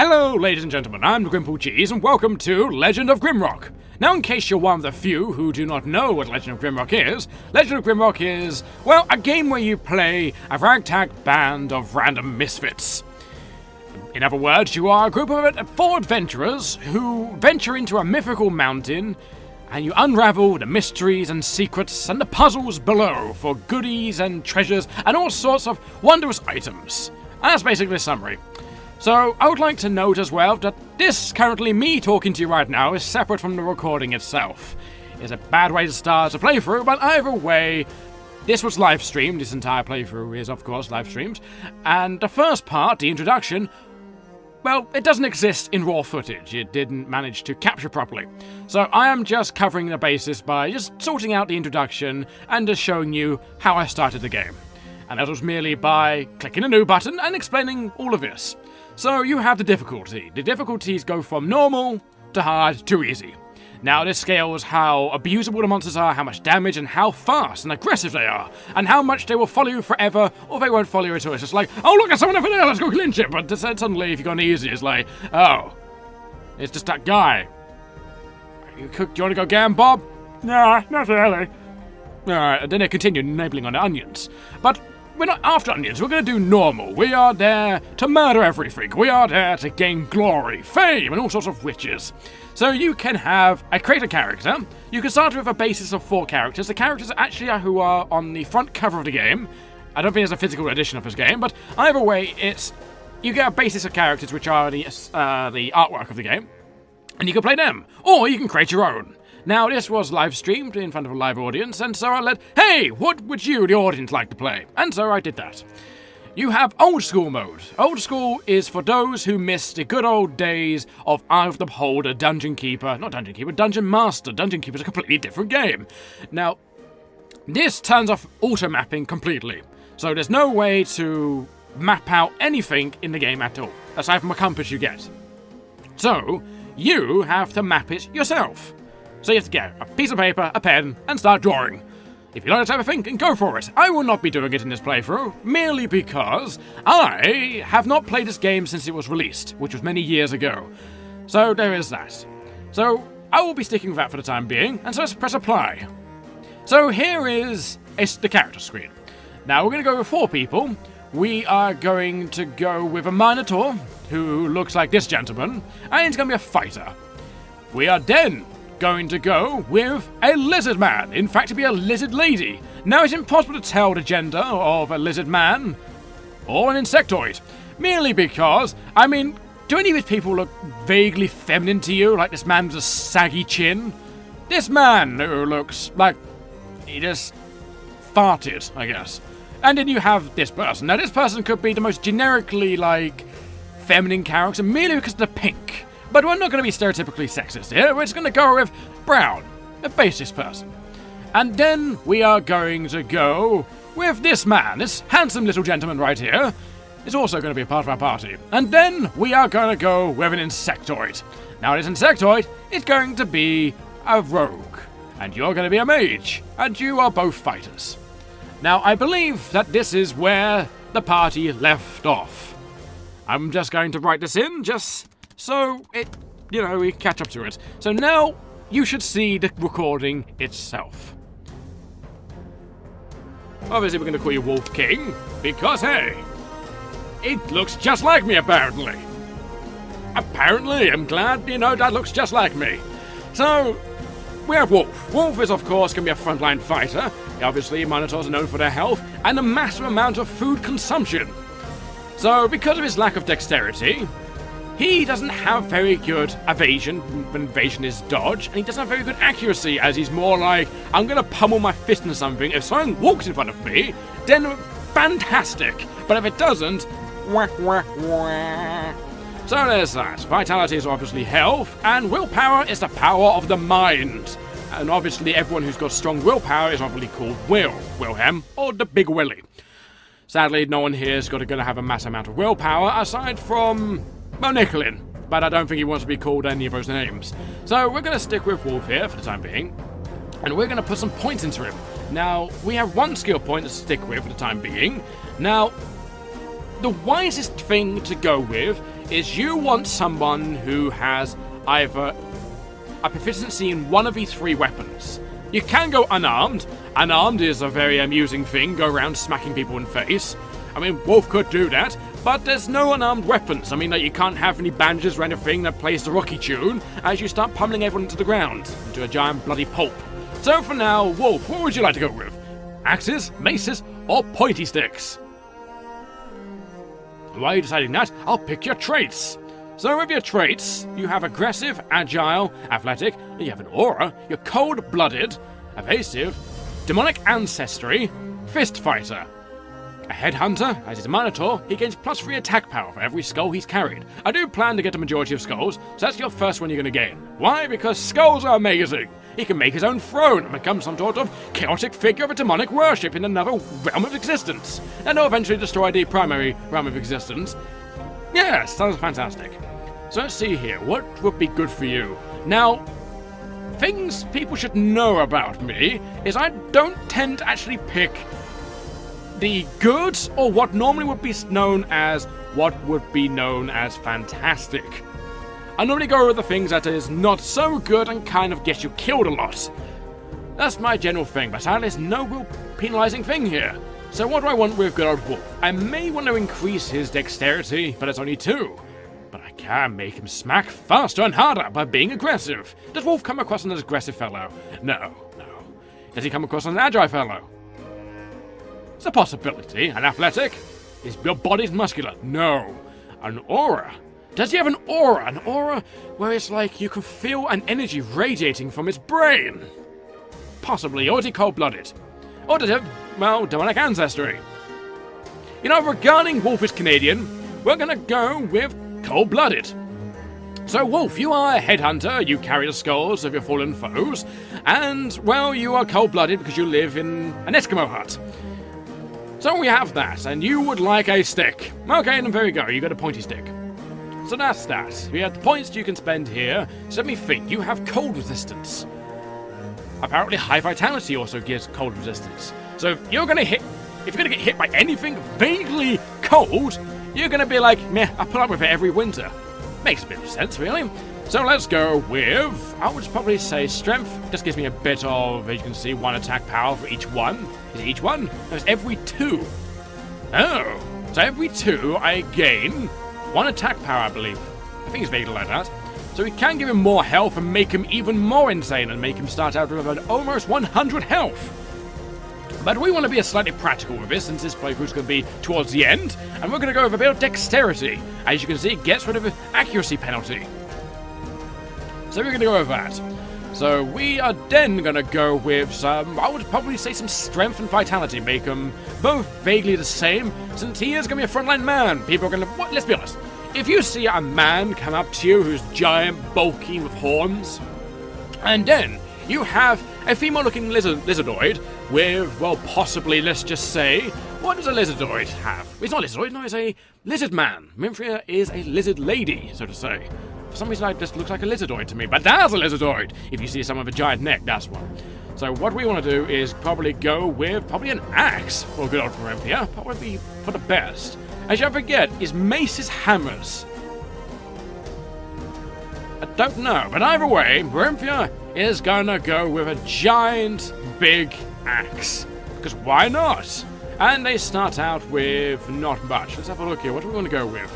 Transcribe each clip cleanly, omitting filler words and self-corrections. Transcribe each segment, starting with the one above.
Hello, ladies and gentlemen, I'm GrimpaulCheese, and welcome to Legend of Grimrock. Now, in case you're one of the few who do not know what Legend of Grimrock is well, a game where you play a ragtag band of random misfits. In other words, you are a group of 4 adventurers who venture into a mythical mountain, and you unravel the mysteries and secrets and the puzzles below for goodies and treasures and all sorts of wondrous items. And that's basically the summary. So, I would like to note as well that this, currently me talking to you right now, is separate from the recording itself. It's a bad way to start a playthrough, but either way, this was live streamed. This entire playthrough is, of course, live streamed. And the first part, the introduction, well, it doesn't exist in raw footage. It didn't manage to capture properly. So I am just covering the basis by just sorting out the introduction and just showing you how I started the game. And that was merely by clicking a new button and explaining all of this. So you have the difficulty. The difficulties go from normal to hard to easy. Now this scales how abusable the monsters are, how much damage, and how fast and aggressive they are, and how much they will follow you forever, or they won't follow you at all. It's just like, oh look, there's someone over there, let's go clinch it. But suddenly, if you go on easy, it's like, oh, it's just that guy. Do you want to go again, Bob? Nah, not really. Alright, and then they continue nibbling on the onions. But we're not after onions, we're going to do normal. We are there to murder everything. We are there to gain glory, fame, and all sorts of riches. So you can create a character. You can start with a basis of 4 characters. The characters actually are who are on the front cover of the game. I don't think there's a physical edition of this game, but either way, you get a basis of characters which are the artwork of the game, and you can play them, or you can create your own. Now, this was live streamed in front of a live audience, and so I hey, what would you, the audience, like to play? And so I did that. You have Old School mode. Old School is for those who miss the good old days of Eye of the Beholder, Dungeon Master. Dungeon Keeper is a completely different game. Now, this turns off auto-mapping completely. So there's no way to map out anything in the game at all, aside from a compass you get. So, you have to map it yourself. So you have to get a piece of paper, a pen, and start drawing. If you don't have a think, then go for it. I will not be doing it in this playthrough, merely because I have not played this game since it was released, which was many years ago. So there is that. So I will be sticking with that for the time being, and so let's press apply. So here is the character screen. Now we're going to go with 4 people. We are going to go with a Minotaur, who looks like this gentleman, and he's going to be a fighter. We are then going to go with a lizard man. In fact, it'd be a lizard lady. Now, it's impossible to tell the gender of a lizard man or an insectoid, merely because, I mean, do any of these people look vaguely feminine to you, like this man with a saggy chin? This man who looks like he just farted, I guess. And then you have this person. Now, this person could be the most generically, feminine character, merely because of the pink. But we're not going to be stereotypically sexist here. We're just going to go with brown, a basis person. And then we are going to go with this man, this handsome little gentleman right here. Is also going to be a part of our party. And then we are going to go with an insectoid. Now this insectoid is going to be a rogue. And you're going to be a mage. And you are both fighters. Now I believe that this is where the party left off. I'm just going to write this in, just so we catch up to it. So now you should see the recording itself. Obviously we're going to call you Wolf King, because hey, it looks just like me apparently. I'm glad that looks just like me. So, we have Wolf. Wolf is of course going to be a frontline fighter. Obviously Minotaurs are known for their health and a massive amount of food consumption. So, because of his lack of dexterity, he doesn't have very good evasion, when evasion is dodge, and he doesn't have very good accuracy, as he's more like, I'm gonna pummel my fist into something. If someone walks in front of me, then fantastic. But if it doesn't, wah, wah, wah. So there's that. Vitality is obviously health, and willpower is the power of the mind. And obviously everyone who's got strong willpower is obviously called Wilhelm, or the Big Willy. Sadly, no one here is going to have a mass amount of willpower, aside from Nicolin, but I don't think he wants to be called any of those names. So we're going to stick with Wolf here for the time being, and we're going to put some points into him. Now, we have 1 skill point to stick with for the time being. Now, the wisest thing to go with is you want someone who has either a proficiency in one of these 3 weapons. You can go unarmed. Unarmed is a very amusing thing, go around smacking people in the face. I mean, Wolf could do that, but there's no unarmed weapons. I mean, like, you can't have any bandages or anything that plays the Rocky tune as you start pummeling everyone into the ground, into a giant bloody pulp. So for now, Wolf, what would you like to go with? Axes, maces, or pointy sticks? Why are you deciding that? I'll pick your traits. So with your traits, you have aggressive, agile, athletic, you have an aura, you're cold-blooded, evasive, demonic ancestry, fist fighter. A headhunter, as he's a minotaur, he gains +3 attack power for every skull he's carried. I do plan to get the majority of skulls, so that's your first one you're going to gain. Why? Because skulls are amazing. He can make his own throne and become some sort of chaotic figure of a demonic worship in another realm of existence, and he'll eventually destroy the primary realm of existence. Yes, that was fantastic. So let's see here, what would be good for you? Now, things people should know about me is I don't tend to actually pick the good, or what normally would be known as fantastic. I normally go with the things that is not so good and kind of gets you killed a lot. That's my general thing, but there's no real penalizing thing here. So what do I want with good old Wolf? I may want to increase his dexterity, but it's only 2. But I can make him smack faster and harder by being aggressive. Does Wolf come across as an aggressive fellow? No. Does he come across as an agile fellow? It's a possibility. An athletic? Is your body's muscular? No. An aura? Does he have an aura? An aura where it's like you can feel an energy radiating from his brain? Possibly. Or is he cold-blooded? Or does he have, well, demonic ancestry? You know, regarding Wolf is Canadian, we're gonna go with cold-blooded. So, Wolf, you are a headhunter, you carry the skulls of your fallen foes, and, well, you are cold-blooded because you live in an Eskimo hut. So we have that, and you would like a stick. Okay, then there you go, you got a pointy stick. So that's that. We have the points you can spend here. So let me think, you have cold resistance. Apparently high vitality also gives cold resistance. So if you're gonna get hit by anything vaguely cold, you're gonna be like, meh, I put up with it every winter. Makes a bit of sense, really. So let's go with, I would probably say strength. Just gives me a bit of, as you can see, 1 attack power for each one. Is it each one? No, it's every 2. Oh, so every 2 I gain 1 attack power, I believe. I think it's vaguely like that. So we can give him more health and make him even more insane and make him start out with almost 100 health. But we want to be slightly practical with this, since this playthrough's going to be towards the end, and we're going to go with a bit of dexterity. As you can see, it gets rid of an accuracy penalty. So we're going to go with that. So we are then going to go with some, I would probably say some strength and vitality, make them both vaguely the same, since he is going to be a frontline man. People are going to, let's be honest, if you see a man come up to you who's giant, bulky, with horns, and then you have a female-looking lizardoid with, well, possibly, let's just say, what does a lizardoid have? It's not a lizardoid, no, it's a lizard man. Mymphria is a lizard lady, so to say. For some reason, it just looks like a lizardoid to me, but that's a lizardoid! If you see someone with a giant neck, that's one. So what we want to do is probably go with an axe for good old Mymphria, probably for the best. As you forget, is maces hammers? I don't know, but either way, Mymphria is gonna go with a giant, big axe. Because why not? And they start out with not much. Let's have a look here. What do we want to go with?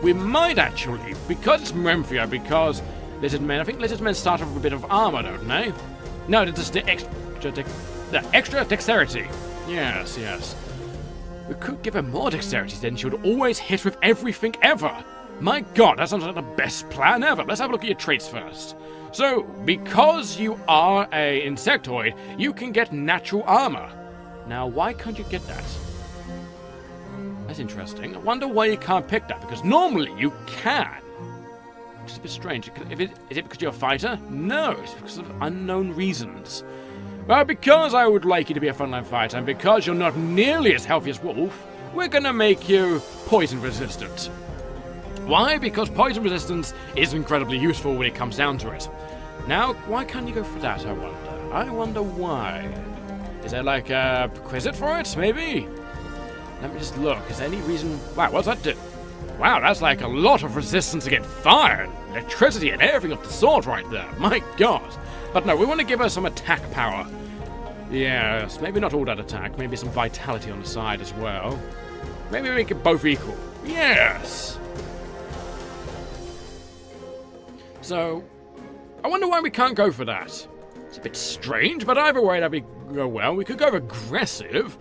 We might actually, because it's Mymphria, because lizard men, I think lizard men start off with a bit of armor, don't they? No, it's just the extra dexterity. Yes. We could give her more dexterity, then she would always hit with everything ever. My god, that sounds like the best plan ever. Let's have a look at your traits first. So, because you are a insectoid, you can get natural armor. Now, why can't you get that? That's interesting. I wonder why you can't pick that, because normally you can. Which is a bit strange. Is it because you're a fighter? No, it's because of unknown reasons. Well, because I would like you to be a frontline fighter, and because you're not nearly as healthy as Wolf, we're gonna make you poison resistant. Why? Because poison resistance is incredibly useful when it comes down to it. Now, why can't you go for that, I wonder? I wonder why. Is there like a prerequisite for it, maybe? Let me just look. Is there any reason... Wow, what's that do? Wow, that's like a lot of resistance against fire and electricity and everything of the sort right there. My god. But no, we want to give her some attack power. Yes, maybe not all that attack. Maybe some vitality on the side as well. Maybe make it both equal. Yes! So, I wonder why we can't go for that. It's a bit strange, but either way that'd go well. We could go aggressive.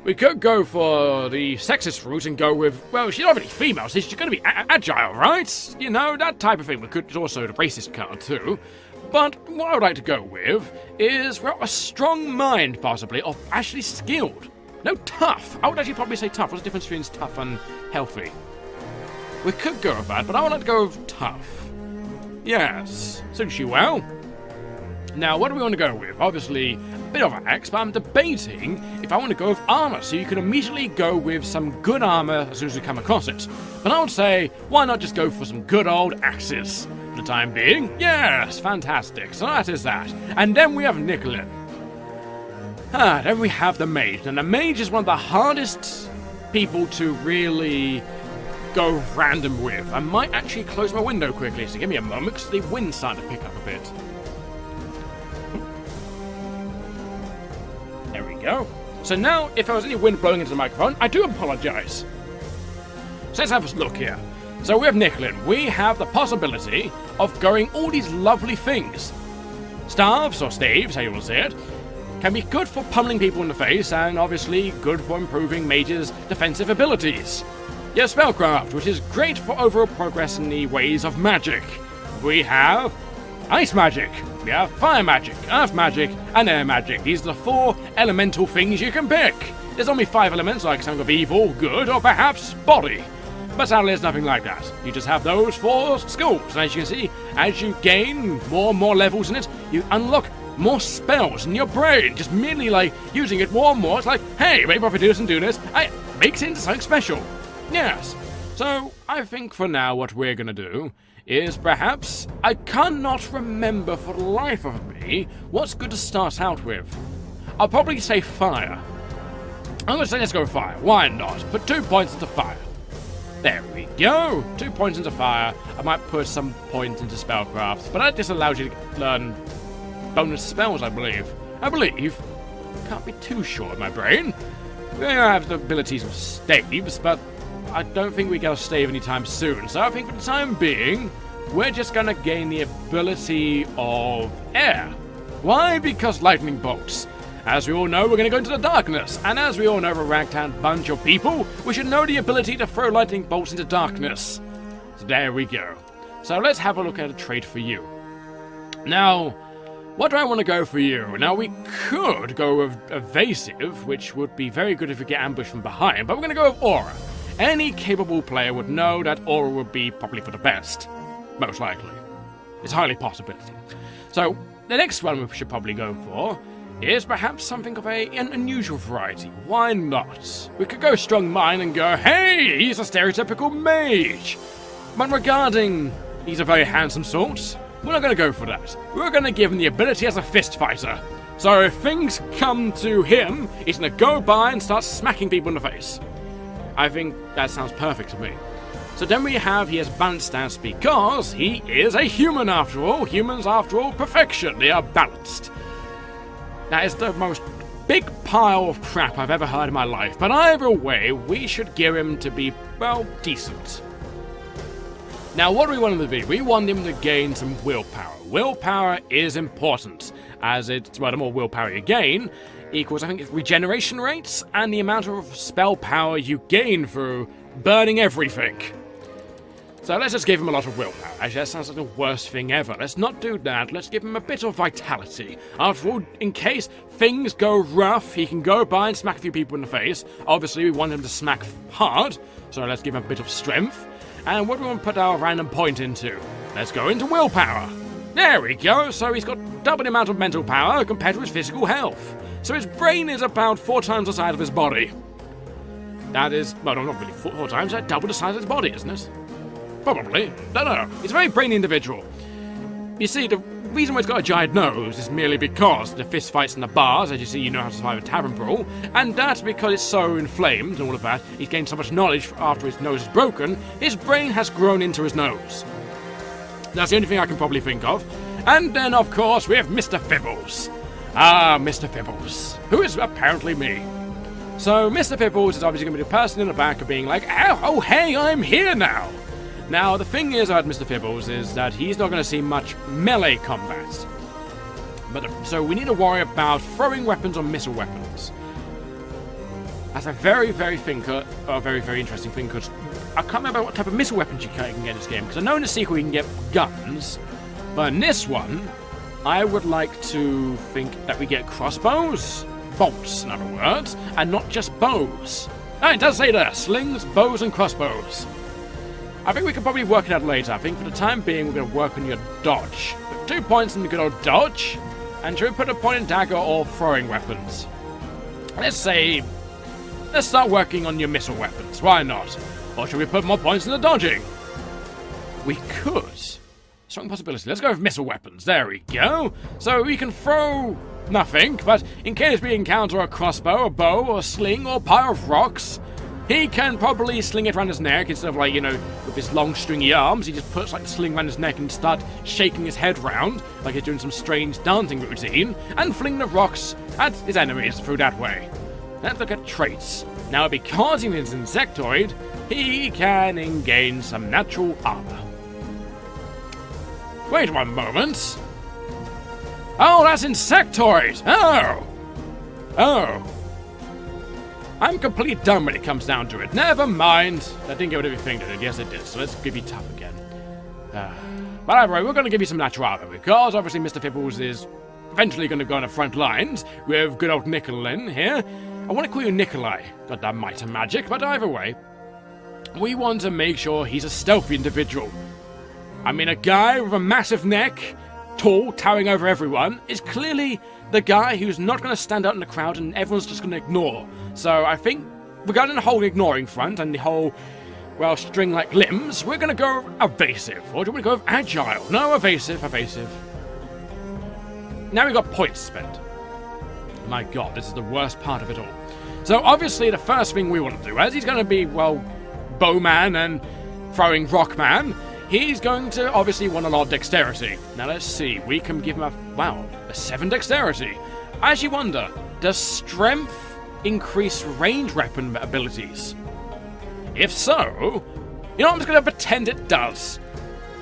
We could go for the sexist route and go with, well, she's not really female, so she's going to be agile, right? You know, that type of thing. We could also the racist card too. But what I would like to go with is, well, a strong mind, possibly, or actually skilled. No, tough. I would actually probably say tough. What's the difference between tough and healthy? We could go with that, but I would like to go with tough. Yes, suits you well. Now, what do we want to go with? Obviously, a bit of an axe, but I'm debating if I want to go with armor, so you can immediately go with some good armor as soon as we come across it. But I would say, why not just go for some good old axes? For the time being, yes, fantastic. So that is that. And then we have Nicholin. Then we have the mage. And the mage is one of the hardest people to really go random with. I might actually close my window quickly, so give me a moment, because the wind's starting to pick up a bit. There we go. So now, if there was any wind blowing into the microphone, I do apologize. So let's have a look here. So we have Nicholin. We have the possibility of going all these lovely things. Staves, or staves, how you want to say it, can be good for pummeling people in the face, and obviously good for improving mages' defensive abilities. You have Spellcraft, which is great for overall progress in the ways of magic. We have Ice Magic, we have Fire Magic, Earth Magic, and Air Magic. These are the 4 elemental things you can pick. There's only 5 elements, like something of evil, good, or perhaps body. But sadly, there's nothing like that. You just have those 4 skills, and as you can see, as you gain more and more levels in it, you unlock more spells in your brain. Just merely like using it more and more, it's like, hey, maybe if I do this and do this, it makes it into something special. Yes. So, I think for now what we're gonna do is perhaps, I cannot remember for the life of me what's good to start out with. I'll probably say fire. I'm gonna say let's go with fire. Why not? Put 2 points into fire. There we go. 2 points into fire. I might put some points into spellcraft, but that just allows you to learn bonus spells, I believe. Can't be too sure in my brain. We have the abilities of staves, but I don't think we get a stave anytime soon. So I think for the time being, we're just gonna gain the ability of air. Why? Because lightning bolts. As we all know, we're gonna go into the darkness. And as we all know, we're a ragtag bunch of people, we should know the ability to throw lightning bolts into darkness. So there we go. So let's have a look at a trait for you. Now, what do I want to go for you? Now, we could go with evasive, which would be very good if we get ambushed from behind, but we're going to go with aura. Any capable player would know that aura would be probably for the best. Most likely. It's a highly possibility. So, the next one we should probably go for is perhaps something of an unusual variety. Why not? We could go strong mind and go, hey, he's a stereotypical mage. But regarding he's a very handsome sort, we're not going to go for that. We're going to give him the ability as a fist fighter. So if things come to him, he's going to go by and start smacking people in the face. I think that sounds perfect to me. So then he has balanced stance because he is a human after all. Humans, after all, perfection. They are balanced. That is the most big pile of crap I've ever heard in my life. But either way, we should gear him to be, well, decent. Now, what do we want him to be? We want him to gain some willpower. Willpower is important, as the more willpower you gain equals, I think, it's regeneration rates and the amount of spell power you gain through burning everything. So let's just give him a lot of willpower. Actually, that sounds like the worst thing ever. Let's not do that. Let's give him a bit of vitality. After all, in case things go rough, he can go by and smack a few people in the face. Obviously, we want him to smack hard, so let's give him a bit of strength. And what do we want to put our random point into? Let's go into willpower. There we go. So he's got double the amount of mental power compared to his physical health. So his brain is about 4 times the size of his body. That is, well, no, not really 4 times. That's double the size of his body, isn't it? Probably. Don't know. He's a very brainy individual. You see, the reason why it's got a giant nose is merely because the fist fights in the bars, as you see, you know how to survive a tavern brawl, and that's because it's so inflamed and all of that. He's gained so much knowledge after his nose is broken, his brain has grown into his nose. That's the only thing I can probably think of. And then, of course, we have Mr. Fibbles. Ah, Mr. Fibbles, who is apparently me. So, Mr. Fibbles is obviously going to be the person in the back of being like, oh, hey, I'm here now. Now, the thing is about Mr. Fibbles is that he's not going to see much melee combat. So we need to worry about throwing weapons or missile weapons. That's a very, very interesting thing, because I can't remember what type of missile weapons you can get in this game, because I know in the sequel you can get guns, but in this one, I would like to think that we get crossbows, bolts, in other words, and not just bows. Ah, it does say there, slings, bows, and crossbows. I think we can probably work it out later. I think for the time being, we're going to work on your dodge. Put 2 points in the good old dodge, and should we put a point in dagger or throwing weapons? Let's start working on your missile weapons. Why not? Or should we put more points in the dodging? We could. Strong possibility. Let's go with missile weapons. There we go. So we can throw nothing, but in case we encounter a crossbow, a bow, or a sling, or a pile of rocks, he can probably sling it around his neck instead of, like, you know, with his long stringy arms. He just puts, like, the sling around his neck and start shaking his head round, like he's doing some strange dancing routine, and fling the rocks at his enemies through that way. Let's look at traits. Now, because he is an insectoid, he can gain some natural armor. Wait one moment. Oh, that's insectoid! Oh! I'm completely dumb when it comes down to it. Never mind. That didn't get rid of your finger, did it? Yes, it did. So let's give you tough again. But anyway, we're going to give you some natural armor, because obviously Mr. Fibbles is eventually going to go on the front lines with good old Nicolin here. I want to call you Nikolai. Got that might of magic, but either way, we want to make sure he's a stealthy individual. I mean, a guy with a massive neck, tall, towering over everyone, is clearly the guy who's not going to stand out in the crowd and everyone's just going to ignore. So I think, regarding the whole ignoring front and the whole, well, string-like limbs, we're going to go evasive. Or do we go with agile? No, evasive. Now we've got points to spend. My god, this is the worst part of it all. So obviously the first thing we want to do, as he's going to be, well, bowman and throwing rockman, he's going to obviously want a lot of dexterity. Now let's see, we can give him a 7 dexterity. I actually wonder, does strength increase range weapon abilities? If so, you know, I'm just going to pretend it does.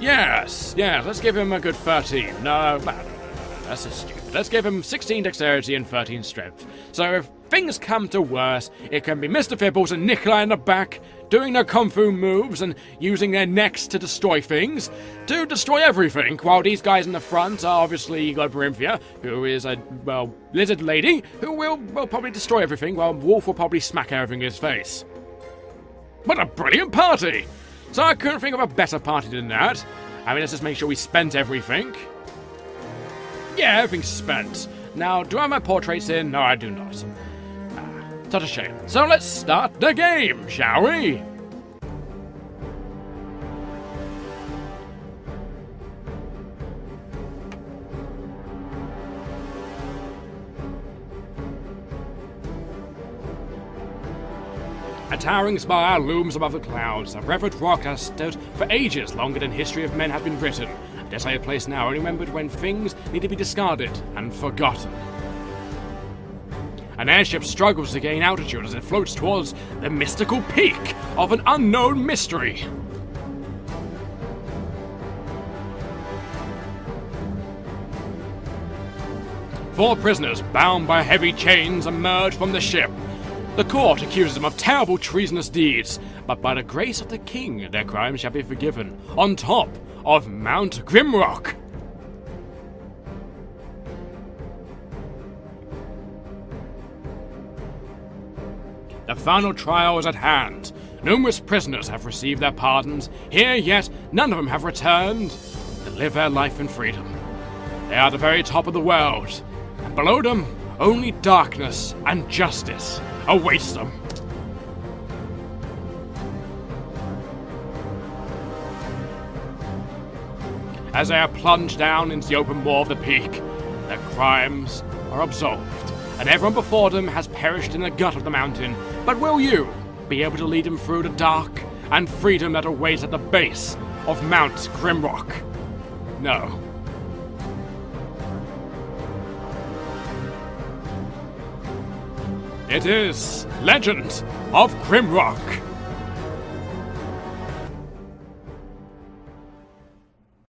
Yes, let's give him a good 13. No, that's just stupid. Let's give him 16 dexterity and 13 strength. So if things come to worse, it can be Mr. Fibbles and Nikolai in the back doing their kung fu moves and using their necks to destroy things, to destroy everything, while these guys in the front are obviously Grimphia, who is a, well, lizard lady, who will probably destroy everything, while Wolf will probably smack everything in his face. What a brilliant party! So I couldn't think of a better party than that. I mean, let's just make sure we spent everything. Yeah, everything's spent. Now, do I have my portraits in? No, I do not. Such a shame. So let's start the game, shall we? A towering spire looms above the clouds. A revered rock has stood for ages, longer than history of men have been written. A desolate place now, only remembered when things need to be discarded and forgotten. An airship struggles to gain altitude as it floats towards the mystical peak of an unknown mystery. Four prisoners, bound by heavy chains, emerge from the ship. The court accuses them of terrible treasonous deeds, but by the grace of the king, their crimes shall be forgiven, on top of Mount Grimrock. The final trial is at hand. Numerous prisoners have received their pardons. Here yet, none of them have returned to live their life in freedom. They are at the very top of the world, and below them, only darkness and justice awaits them. as they are plunged down into the open maw of the peak. Their crimes are absolved, and everyone before them has perished in the gut of the mountain. But will you be able to lead them through the dark and freedom that awaits at the base of Mount Grimrock? No. It is Legend of Grimrock.